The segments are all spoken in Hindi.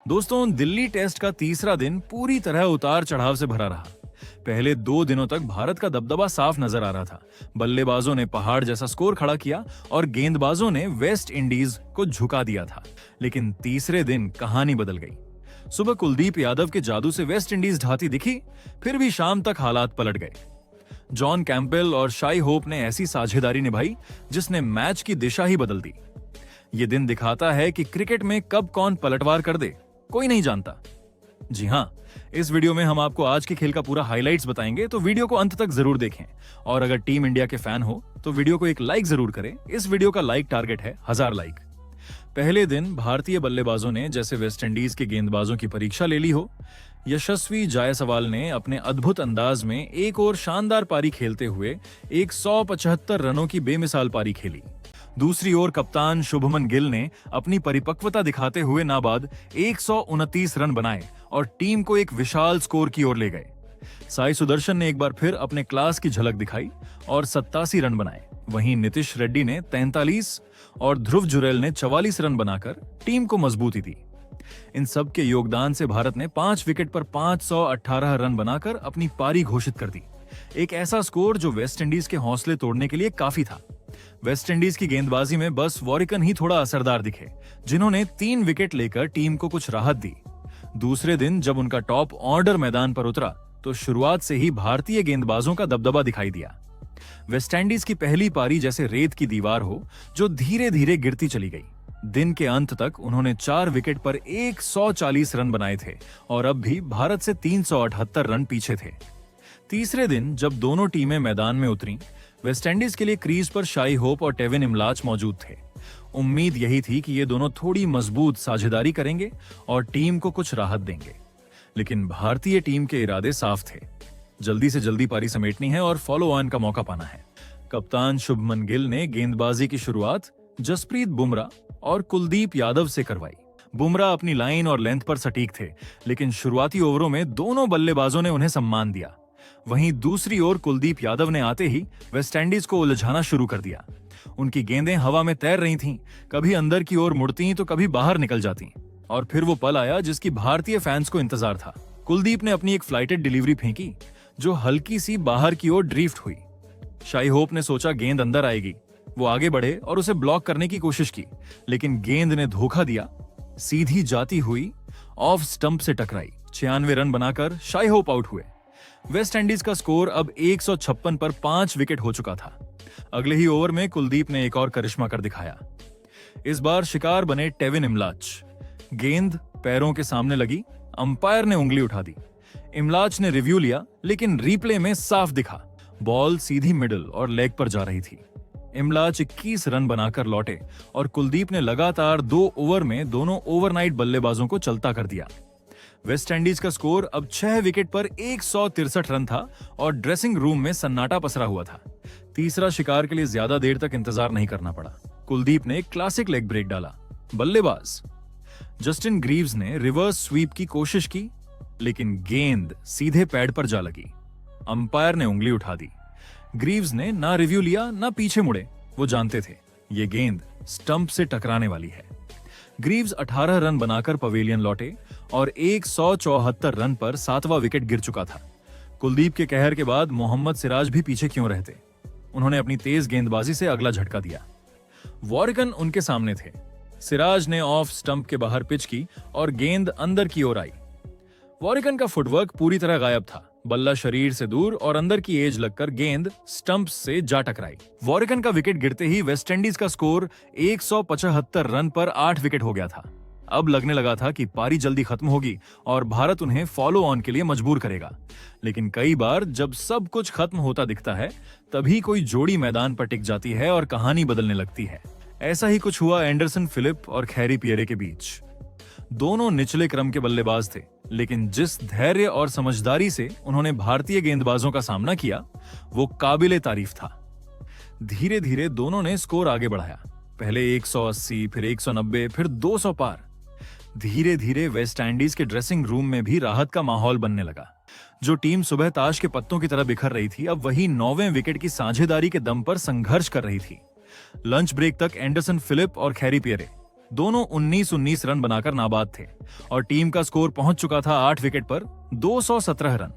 दोस्तों, दिल्ली टेस्ट का तीसरा दिन पूरी तरह उतार चढ़ाव से भरा रहा। पहले 2 दिनों तक भारत का दबदबा साफ नजर आ रहा था। बल्लेबाजों ने पहाड़ जैसा स्कोर खड़ा किया और गेंदबाजों ने वेस्ट इंडीज को झुका दिया था। लेकिन तीसरे दिन कहानी बदल गई। सुबह कुलदीप यादव के जादू से वेस्ट इंडीज ढाती दिखी, फिर भी शाम तक हालात पलट गए। जॉन कैंपबेल और शाई होप ने ऐसी साझेदारी निभाई जिसने मैच की दिशा ही बदल दी। ये दिन दिखाता है कि क्रिकेट में कब कौन पलटवार कर दे, कोई नहीं जानता। जी हाँ, इस वीडियो में हम आपको आज के खेल का पूरा हाइलाइट्स बताएंगे, तो वीडियो को अंत तक जरूर देखें। और अगर टीम इंडिया के फैन हो तो वीडियो को एक लाइक जरूर करें। इस वीडियो का लाइक टारगेट है 1000 लाइक। पहले दिन भारतीय बल्लेबाजों ने जैसे वेस्टइंडीज के गेंदबाजों की परीक्षा ले ली हो। यशस्वी जायसवाल ने अपने अद्भुत अंदाज में एक और शानदार पारी खेलते हुए 175 रनों की बेमिसाल पारी खेली। दूसरी ओर कप्तान शुभमन गिल ने अपनी परिपक्वता दिखाते हुए नाबाद 129 रन बनाए और टीम को एक विशाल स्कोर की ओर ले गए। साई सुदर्शन ने एक बार फिर अपने क्लास की झलक दिखाई और 87 रन बनाए। वहीं नीतीश रेड्डी ने 43 और ध्रुव जुरैल ने 44 रन बनाकर टीम को मजबूती दी। इन सब के योगदान से भारत ने 5 विकेट पर 518 रन बनाकर अपनी पारी घोषित कर दी। एक ऐसा स्कोर जो वेस्टइंडीज के हौसले तोड़ने के लिए काफी था। वेस्टइंडीज की गेंदबाजी में बस वॉरिकन ही थोड़ा असरदार दिखे, जिन्होंने 3 विकेट लेकर टीम को कुछ राहत दी। दूसरे दिन जब उनका टॉप ऑर्डर मैदान पर उतरा तो शुरुआत से ही भारतीय गेंदबाजों का दबदबा दिखाई दिया। वेस्टइंडीज की पहली पारी जैसे रेत की दीवार हो जो धीरे धीरे गिरती चली गई। दिन के अंत तक उन्होंने 4 विकेट पर 140 रन बनाए थे और अब भी भारत से 378 रन पीछे थे। तीसरे दिन जब दोनों टीमें मैदान में उतरी, वेस्टइंडीज के लिए क्रीज पर शाई होप और टेविन इमलाच मौजूद थे। उम्मीद यही थी कि ये दोनों थोड़ी मजबूत साझेदारी करेंगे और टीम को कुछ राहत देंगे। लेकिन भारतीय टीम के इरादे साफ थे, जल्दी से जल्दी पारी समेटनी है और फॉलो ऑन का मौका पाना है। कप्तान शुभमन गिल ने गेंदबाजी की शुरुआत जसप्रीत बुमराह और कुलदीप यादव से करवाई। बुमराह अपनी लाइन और लेंथ पर सटीक थे, लेकिन शुरुआती ओवरों में दोनों बल्लेबाजों ने उन्हें सम्मान दिया। वहीं दूसरी ओर कुलदीप यादव ने आते ही वेस्टइंडीज को उलझाना शुरू कर दिया। उनकी गेंदें हवा में तैर रही थीं, कभी अंदर की ओर मुड़ती तो कभी बाहर निकल जाती। और फिर वो पल आया जिसकी भारतीय फैंस को इंतजार था। कुलदीप ने अपनी एक फ्लाइटेड डिलीवरी फेंकी जो हल्की सी बाहर की ओर ड्रिफ्ट हुई। शाई होप ने सोचा गेंद अंदर आएगी। वो आगे बढ़े और उसे ब्लॉक करने की कोशिश की, लेकिन गेंद ने धोखा दिया। सीधी जाती हुई ऑफ स्टंप से टकराई। 96 रन बनाकर शाई होप आउट हुए। वेस्ट इंडीज का स्कोर अब 156 पर 5 विकेट हो चुका था। अगले ही ओवर में कुलदीप ने एक और करिश्मा कर दिखाया। इस बार शिकार बने टेविन इमलाच। गेंद पैरों के सामने लगी, अंपायर ने उंगली उठा दी। इमलाच ने रिव्यू लिया, लेकिन रिप्ले में साफ दिखा बॉल सीधी मिडिल और लेग पर जा रही थी। इमलाच 21 रन बनाकर लौटे और कुलदीप ने लगातार 2 ओवर में दोनों ओवरनाइट बल्लेबाजों को चलता कर दिया। वेस्ट इंडीज का स्कोर अब 6 विकेट पर 163 रन था और ड्रेसिंग रूम में सन्नाटा पसरा हुआ था। तीसरा शिकार के लिए ज्यादा देर तक इंतजार नहीं करना पड़ा। कुलदीप ने क्लासिक लेग ब्रेक डाला। बल्लेबाज जस्टिन ग्रीव्स ने रिवर्स स्वीप की कोशिश की, लेकिन गेंद सीधे पैड पर जा लगी। अंपायर ने उंगली उठा दी। ग्रीव्स ने ना रिव्यू लिया ना पीछे मुड़े। वो जानते थे ये गेंद स्टंप से टकराने वाली है। ग्रीव्स 18 रन बनाकर पवेलियन लौटे और 174 रन पर 7वां विकेट गिर चुका था। कुलदीप के कहर के बाद मोहम्मद सिराज भी पीछे क्यों रहते। उन्होंने अपनी तेज गेंदबाजी से अगला झटका दिया। वॉरिकन उनके सामने थे। सिराज ने ऑफ स्टंप के बाहर पिच की और गेंद अंदर की ओर आई। वॉरिकन का फुटवर्क पूरी तरह गायब था। बल्ला शरीर से दूर और अंदर की एज लगकर गेंद स्टंप से जा टकराई। वॉरिकन का विकेट गिरते ही वेस्टइंडीज का स्कोर 175 रन पर 8 विकेट हो गया था। अब लगने लगा था कि पारी जल्दी खत्म होगी और भारत उन्हें फॉलो ऑन के लिए मजबूर करेगा। लेकिन कई बार जब सब कुछ खत्म होता दिखता है, तभी कोई जोड़ी मैदान पर टिक जाती है और कहानी बदलने लगती है। ऐसा ही कुछ हुआ एंडरसन फिलिप और खैरी पियरे के बीच। दोनों निचले क्रम के बल्लेबाज थे, लेकिन जिस धैर्य और समझदारी से उन्होंने भारतीय गेंदबाजों का सामना किया, वो काबिले तारीफ था। धीरे धीरे दोनों ने स्कोर आगे बढ़ाया। पहले 180, फिर 190, फिर 200 पार। धीरे धीरे वेस्ट इंडीज के ड्रेसिंग रूम में भी राहत का माहौल बनने लगा। जो टीम सुबह ताश के पत्तों की तरह बिखर रही थी, अब वही 9वें विकेट की साझेदारी के दम पर संघर्ष कर रही थी। लंच ब्रेक तक एंडरसन फिलिप और खैरी पियरे दोनों 19-19 रन बनाकर नाबाद थे और टीम का स्कोर पहुंच चुका था 8 विकेट पर 217 रन।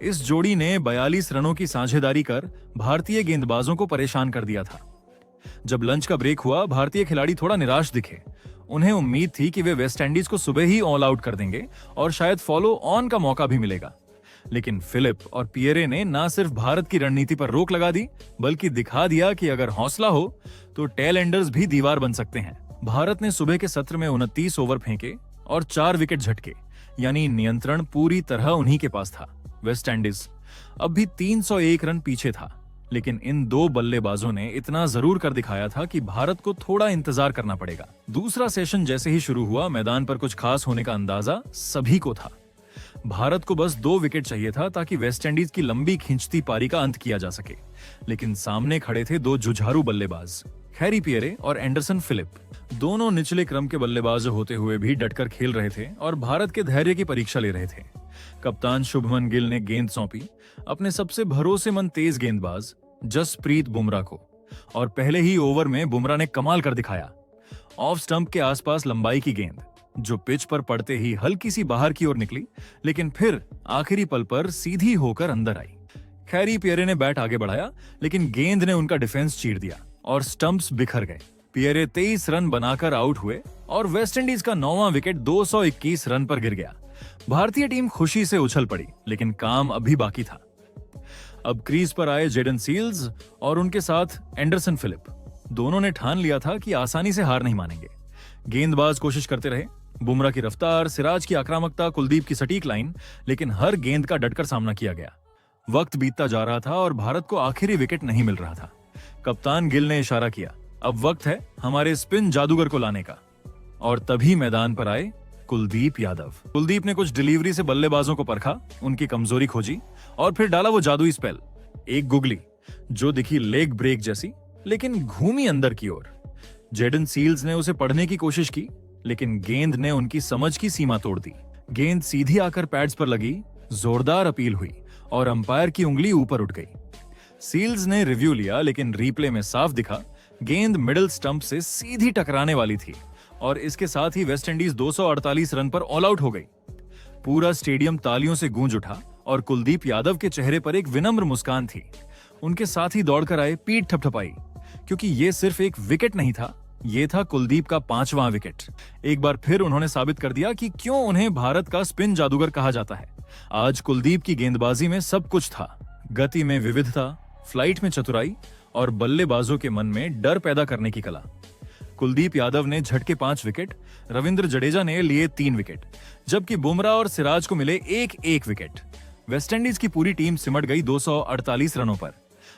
इस जोड़ी ने 42 रनों की साझेदारी कर भारतीय गेंदबाजों को परेशान कर दिया था। जब लंच का ब्रेक हुआ, भारतीय खिलाड़ी थोड़ा निराश दिखे। उन्हें उम्मीद थी कि वे वेस्टइंडीज को सुबह ही ऑल आउट कर देंगे और शायद फॉलो ऑन का मौका भी मिलेगा। लेकिन फिलिप और पियरे ने न सिर्फ भारत की रणनीति पर रोक लगा दी, बल्कि दिखा दिया कि अगर हौसला हो तो टेल एंडर्स भी दीवार बन सकते हैं। भारत ने सुबह के सत्र में 29 ओवर फेंके और 4 विकेट झटके, यानी नियंत्रण पूरी तरह उन्हीं के पास था। वेस्टइंडीज अब भी 301 रन पीछे था, लेकिन इन दो बल्लेबाजों ने इतना जरूर कर दिखाया था कि भारत को थोड़ा इंतजार करना पड़ेगा। दूसरा सेशन जैसे ही शुरू हुआ, मैदान पर कुछ खास होने का अंदाजा सभी को था। भारत को बस 2 विकेट चाहिए था ताकि वेस्टइंडीज की लंबी खींचती पारी का अंत किया जा सके, लेकिन सामने खड़े थे 2 जुझारू बल्लेबाज, हैरी पियरे और एंडरसन फिलिप। दोनों निचले क्रम के बल्लेबाज होते हुए भी डटकर खेल रहे थे और भारत के धैर्य की परीक्षा ले रहे थे। कप्तान शुभमन गिल ने गेंद सौंपी अपने सबसे भरोसेमंद तेज गेंदबाज जसप्रीत बुमराह को, और पहले ही ओवर में बुमराह ने कमाल कर दिखाया। ऑफ स्टंप के आसपास लंबाई की गेंद जो पिच पर पड़ते ही हल्की सी बाहर की ओर निकली, लेकिन फिर आखिरी पल पर सीधी होकर अंदर आई। हैरी पियरे ने बैट आगे बढ़ाया, लेकिन गेंद ने उनका डिफेंस चीर दिया और स्टंप्स बिखर गए। पियरे 23 रन बनाकर आउट हुए और वेस्टइंडीज का 9वां विकेट 221 रन पर गिर गया। भारतीय टीम खुशी से उछल पड़ी, लेकिन काम अभी बाकी था। अब क्रीज पर आए जेडन सील्स और उनके साथ एंडरसन फिलिप। दोनों ने ठान लिया था कि आसानी से हार नहीं मानेंगे। गेंदबाज कोशिश करते रहे, बुमराह की रफ्तार, सिराज की आक्रामकता, कुलदीप की सटीक लाइन, लेकिन हर गेंद का डटकर सामना किया गया। वक्त बीतता जा रहा था और भारत को आखिरी विकेट नहीं मिल रहा था। कप्तान गिल ने इशारा किया, अब वक्त है हमारे स्पिन जादूगर को लाने का। और तभी मैदान पर आए कुलदीप यादव। कुलदीप ने कुछ डिलीवरी से बल्लेबाजों को परखा, उनकी कमजोरी खोजी और फिर डाला वो जादुई स्पेल, एक गुगली जो दिखी लेग ब्रेक जैसी, लेकिन घूमी अंदर की ओर। जेडन सील्स ने उसे पढ़ने की कोशिश की, लेकिन गेंद ने उनकी समझ की सीमा तोड़ दी। गेंद सीधी आकर पैड्स पर लगी, जोरदार अपील हुई और अंपायर की उंगली ऊपर उठ गई। सील्स ने रिव्यू लिया, लेकिन रीप्ले में साफ दिखा गेंद मिडिल स्टंप से सीधी टकराने वाली थी और इसके साथ ही वेस्टइंडीज 248 रन पर ऑल आउट हो गई। पूरा स्टेडियम तालियों से गूंज उठा और कुलदीप यादव के चेहरे पर एक विनम्र मुस्कान थी। उनके साथ ही दौड़कर आए, पीठ थपथपाई, क्योंकि ये सिर्फ एक विकेट नहीं था, ये था कुलदीप का 5वां विकेट। एक बार फिर उन्होंने साबित कर दिया कि क्यों उन्हें भारत का स्पिन जादूगर कहा जाता है। आज कुलदीप की गेंदबाजी में सब कुछ था, गति में विविधता, फ्लाइट में चतुराई और बल्लेबाजों के मन में डर पैदा करने की कला। कुलदीप यादव ने झटके 5 विकेट, रविंद्र जडेजा ने लिए 3 विकेट, जबकि बुमराह और सिराज को मिले 1-1 विकेट। वेस्टइंडीज की पूरी टीम सिमट गई 248 रनों पर,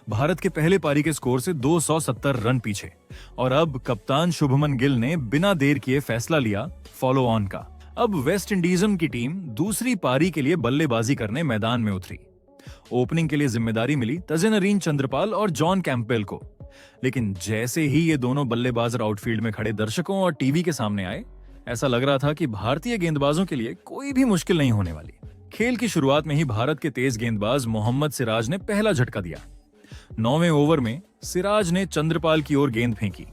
भारत के पहले पारी के स्कोर से 270 रन पीछे। और अब कप्तान शुभमन गिल ने बिना देर किए फैसला लिया फॉलो ऑन का। अब वेस्ट इंडीजम की टीम दूसरी पारी के लिए बल्लेबाजी करने मैदान में उतरी। ओपनिंग के लिए जिम्मेदारी मिली तजेनरीन चंद्रपाल और जॉन कैंपबेल को, लेकिन जैसे ही ये दोनों बल्लेबाज आउटफील्ड में खड़े दर्शकों और टीवी के सामने आए, ऐसा लग रहा था कि भारतीय गेंदबाजों के लिए कोई भी मुश्किल नहीं होने वाली। खेल की शुरुआत में ही भारत के तेज गेंदबाज मोहम्मद सिराज ने पहला झटका दिया। 9वें ओवर में सिराज ने चंद्रपाल की ओर गेंद फेंकी।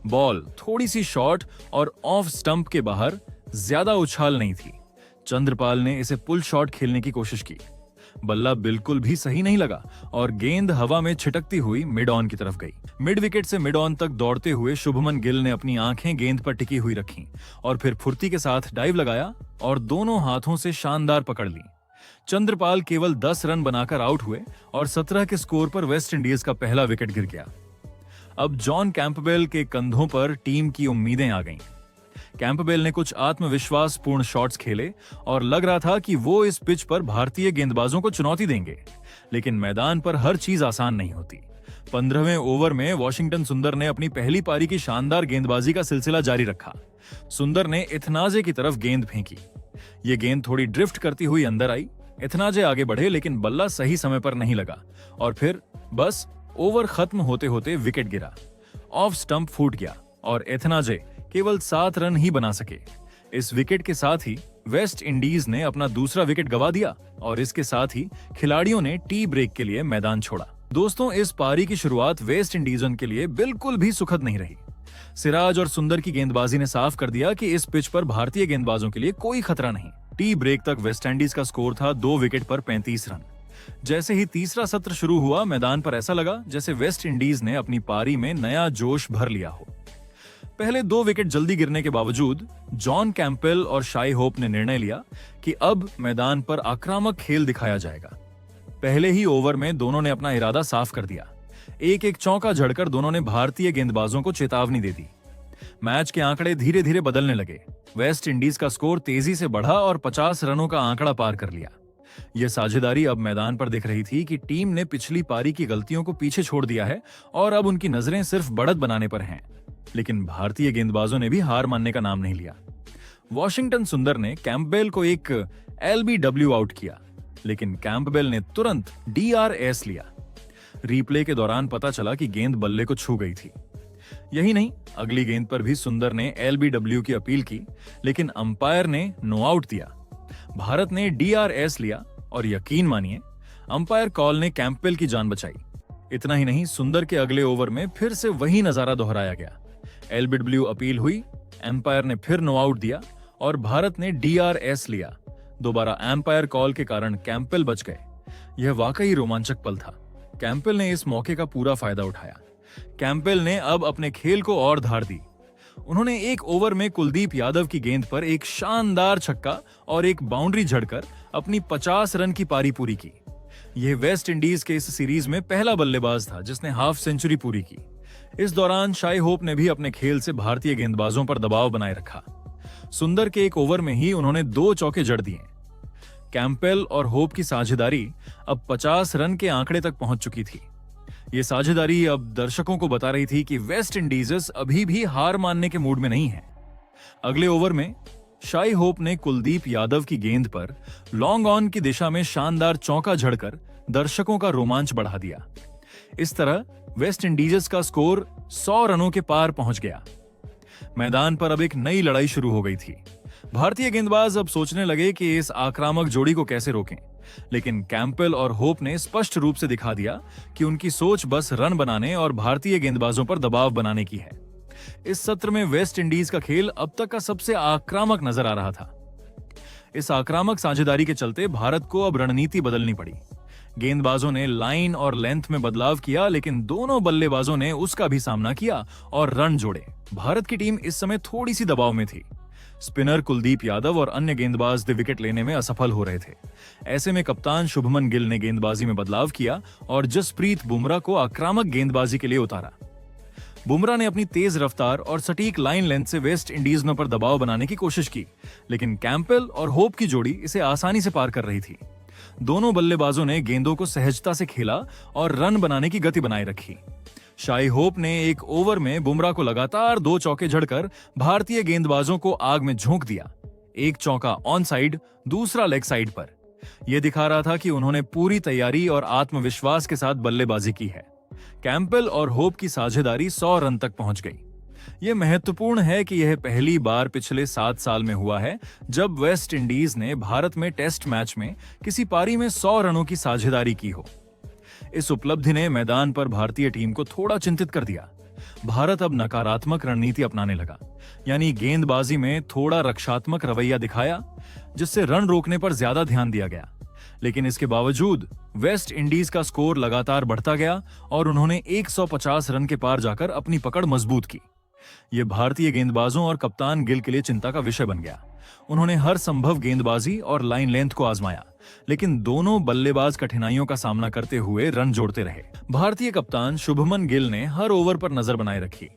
बॉल थोड़ी सी शॉर्ट और ऑफ स्टंप के बाहर, ज्यादा उछाल नहीं थी। चंद्रपाल ने इसे पुल शॉट खेलने की कोशिश की। बल्ला बिल्कुल भी सही नहीं लगा और गेंद हवा में छिटकती हुई मिड ऑन की तरफ गई। मिड विकेट से मिड ऑन तक दौड़ते हुए शुभमन गिल ने अपनी आंखें गेंद पर टिकी हुई रखी और फिर फुर्ती के साथ डाइव लगाया और दोनों हाथों से शानदार पकड़ ली। चंद्रपाल केवल 10 रन बनाकर आउट हुए और 17 के स्कोर पर वेस्ट इंडीज का पहला विकेट गिर गया। अब जॉन कैंपबेल के कंधों पर टीम की उम्मीदें आ गईं। कैंपबेल ने कुछ आत्मविश्वास पूर्ण शॉट्स खेले और लग रहा था कि वो इस पिच पर भारतीय गेंदबाजों को चुनौती देंगे, लेकिन मैदान पर हर चीज आसान नहीं होती। 15वें ओवर में वॉशिंगटन सुंदर ने अपनी पहली पारी की शानदार गेंदबाजी का सिलसिला जारी रखा। सुंदर ने इथनाजे की तरफ गेंद फेंकी। ये गेंद थोड़ी ड्रिफ्ट करती हुई अंदर आई। इथनाजे आगे बढ़े, लेकिन बल्ला सही समय पर नहीं लगा और फिर बस ओवर खत्म होते होते विकेट गिरा। ऑफ स्टंप फूट गया और इथनाजे केवल 7 रन ही बना सके। इस विकेट के साथ ही वेस्ट इंडीज ने अपना दूसरा विकेट गवा दिया और इसके साथ ही खिलाड़ियों ने टी ब्रेक के लिए मैदान छोड़ा। दोस्तों, इस पारी की शुरुआत वेस्ट इंडीजन के लिए बिल्कुल भी सुखद नहीं रही। सिराज और सुंदर की गेंदबाजी ने साफ कर दिया कि इस पिच पर भारतीय गेंदबाजों के लिए कोई खतरा नहीं। टी ब्रेक तक वेस्टइंडीज का स्कोर था 2 विकेट पर 35 रन। जैसे ही तीसरा सत्र शुरू हुआ, मैदान पर ऐसा लगा जैसे वेस्ट इंडीज ने अपनी पारी में नया जोश भर लिया हो। पहले 2 विकेट जल्दी गिरने के बावजूद जॉन कैंपबेल और शाई होप ने निर्णय लिया कि अब मैदान पर आक्रामक खेल दिखाया जाएगा। पहले ही ओवर में दोनों ने अपना इरादा साफ कर दिया। एक एक चौका जड़कर दोनों ने भारतीय गेंदबाजों को चेतावनी दे दी। मैच के आंकड़े धीरे धीरे बदलने लगे। वेस्ट इंडीज का स्कोर तेजी से बढ़ा और 50 रनों का आंकड़ा पार कर लिया। यह साझेदारी अब मैदान पर दिख रही थी कि टीम ने पिछली पारी की गलतियों को पीछे छोड़ दिया है और अब उनकी नजरें सिर्फ बढ़त बनाने पर हैं। लेकिन भारतीय गेंदबाजों ने भी हार मानने का नाम नहीं लिया। वॉशिंगटन सुंदर ने कैंपबेल को एक LBW आउट किया, लेकिन कैंपबेल ने तुरंत DRS लिया। रिप्ले के दौरान पता चला कि गेंद बल्ले को छू गई थी। यही नहीं, अगली गेंद पर भी सुंदर ने LBW की अपील की, लेकिन अंपायर ने नो आउट दिया। भारत ने DRS लिया और यकीन मानिए, अंपायर कॉल ने कैंपबेल की जान बचाई। इतना ही नहीं, सुंदर के अगले ओवर में फिर से वही नजारा दोहराया गया। LBW अपील हुई, अंपायर ने फिर नो आउट दिया और भारत ने DRS लिया। दोबारा अंपायर कॉल के कारण कैंपबेल बच गए। यह वाकई रोमांचक पल था। कैंपबेल ने इस मौके का पूरा फायदा उठाया। कैंपबेल ने अब अपने खेल को और धार दी। उन्होंने एक ओवर में कुलदीप यादव की गेंद पर एक शानदार छक्का और एक बाउंड्री झड़कर अपनी 50 रन की पारी पूरी की। यह वेस्ट इंडीज के इस सीरीज में पहला बल्लेबाज था जिसने हाफ सेंचुरी पूरी की। इस दौरान शाई होप ने भी अपने खेल से भारतीय गेंदबाजों पर दबाव बनाए रखा। सुंदर के एक ओवर में ही उन्होंने 2 चौके जड़ दिए। कैंपबेल और होप की साझेदारी अब 50 रन के आंकड़े तक पहुंच चुकी थी। यह साझेदारी अब दर्शकों को बता रही थी कि वेस्ट इंडीज अभी भी हार मानने के मूड में नहीं है। अगले ओवर में शाई होप ने कुलदीप यादव की गेंद पर लॉन्ग ऑन की दिशा में शानदार चौका झड़कर दर्शकों का रोमांच बढ़ा दिया। इस तरह वेस्ट इंडीज का स्कोर 100 रनों के पार पहुंच गया। मैदान पर अब एक नई लड़ाई शुरू हो गई थी। भारतीय गेंदबाज अब सोचने लगे कि इस आक्रामक जोड़ी को कैसे रोकें, लेकिन कैंपबेल और होप ने स्पष्ट रूप से दिखा दिया कि उनकी सोच बस रन बनाने और भारतीय गेंदबाजों पर दबाव बनाने की है। इस सत्र में वेस्ट इंडीज का खेल अब तक का सबसे आक्रामक नजर आ रहा था। इस आक्रामक साझेदारी के चलते भारत को अब रणनीति बदलनी पड़ी। गेंदबाजों ने लाइन और लेंथ में बदलाव किया, लेकिन दोनों बल्लेबाजों ने उसका भी सामना किया और रन जोड़े। भारत की टीम इस समय थोड़ी सी दबाव में थी। स्पिनर कुलदीप यादव और अन्य गेंदबाज विकेट लेने में असफल हो रहे थे। ऐसे में कप्तान शुभमन गिल ने गेंदबाजी में बदलाव किया और जसप्रीत बुमराह को आक्रामक गेंदबाजी के लिए उतारा। बुमराह ने अपनी तेज रफ्तार और सटीक लाइन लेंथ से वेस्ट इंडीज पर दबाव बनाने की कोशिश की, लेकिन कैंपबेल और होप की जोड़ी इसे आसानी से पार कर रही थी। दोनों बल्लेबाजों ने गेंदों को सहजता से खेला और रन बनाने की गति बनाए रखी। शाई होप ने एक ओवर में बुमराह को लगातार 2 चौके झड़कर भारतीय गेंदबाजों को आग में झोंक दिया। एक चौका ऑन साइड, दूसरा लेग साइड पर। यह दिखा रहा था कि उन्होंने पूरी तैयारी और आत्मविश्वास के साथ बल्लेबाजी की है। कैंपबेल और होप की साझेदारी 100 रन तक पहुंच गई। यह महत्वपूर्ण है कि यह पहली बार पिछले 7 साल में हुआ है जब वेस्ट इंडीज ने भारत में टेस्ट मैच में किसी पारी में 100 रनों की साझेदारी की हो। इस उपलब्धि ने मैदान पर भारतीय टीम को थोड़ा चिंतित कर दिया। भारत अब नकारात्मक रणनीति अपनाने लगा, यानी गेंदबाजी में थोड़ा रक्षात्मक रवैया दिखाया, जिससे रन रोकने पर ज्यादा ध्यान दिया गया। लेकिन इसके बावजूद वेस्ट इंडीज का स्कोर लगातार बढ़ता गया और उन्होंने 150 रन के पार जाकर अपनी पकड़ मजबूत की। यह भारतीय गेंदबाजों और कप्तान गिल के लिए चिंता का विषय बन गया। उन्होंने हर संभव गेंदबाजी और लाइन लेंथ को आजमाया, लेकिन दोनों बल्लेबाज कठिनाइयों का सामना करते हुए रन जोड़ते रहे। भारतीय कप्तान शुभमन गिल ने हर ओवर पर नजर बनाए रखी।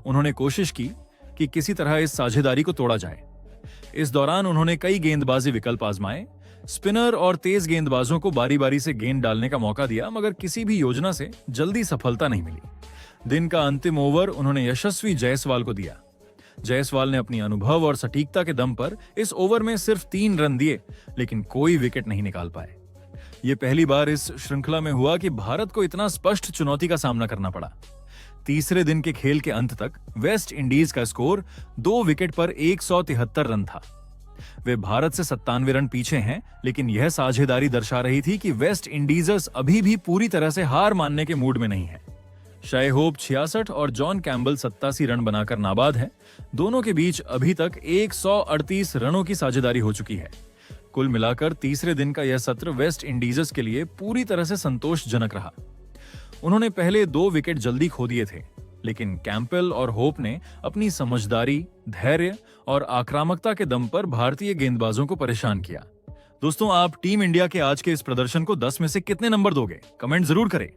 उन्होंने कोशिश की कि किसी तरह इस साझेदारी को तोड़ा जाए। इस दौरान उन्होंने कई गेंदबाजी विकल्प आजमाए। स्पिनर और तेज गेंदबाजों को बारी बारी से गेंद डालने का मौका दिया, मगर किसी भी योजना से जल्दी सफलता नहीं मिली। दिन का अंतिम ओवर उन्होंने यशस्वी जायसवाल को दिया। जायसवाल ने अपनी अनुभव और सटीकता के दम पर इस ओवर में सिर्फ 3 रन दिए, लेकिन कोई विकेट नहीं निकाल पाए। यह पहली बार इस श्रृंखला में हुआ कि भारत को इतना स्पष्ट चुनौती का सामना करना पड़ा। तीसरे दिन के खेल के अंत तक वेस्ट इंडीज का स्कोर 2 विकेट पर 173 रन था। वे भारत से 97 रन पीछे हैं, लेकिन यह साझेदारी दर्शा रही थी कि वेस्ट इंडीजर्स अभी भी पूरी तरह से हार मानने के मूड में नहीं है। शाय होप 66 और जॉन कैम्बल 87 रन बनाकर नाबाद है। दोनों के बीच अभी तक 138 रनों की साझेदारी हो चुकी है। कुल मिलाकर तीसरे दिन का यह सत्र वेस्ट इंडीज के लिए पूरी तरह से संतोषजनक रहा। उन्होंने पहले 2 विकेट जल्दी खो दिए थे, लेकिन कैंपबेल और होप ने अपनी समझदारी, धैर्य और आक्रामकता के दम पर भारतीय गेंदबाजों को परेशान किया। दोस्तों, आप टीम इंडिया के आज के इस प्रदर्शन को 10 में से कितने नंबर दोगे? कमेंट जरूर करें।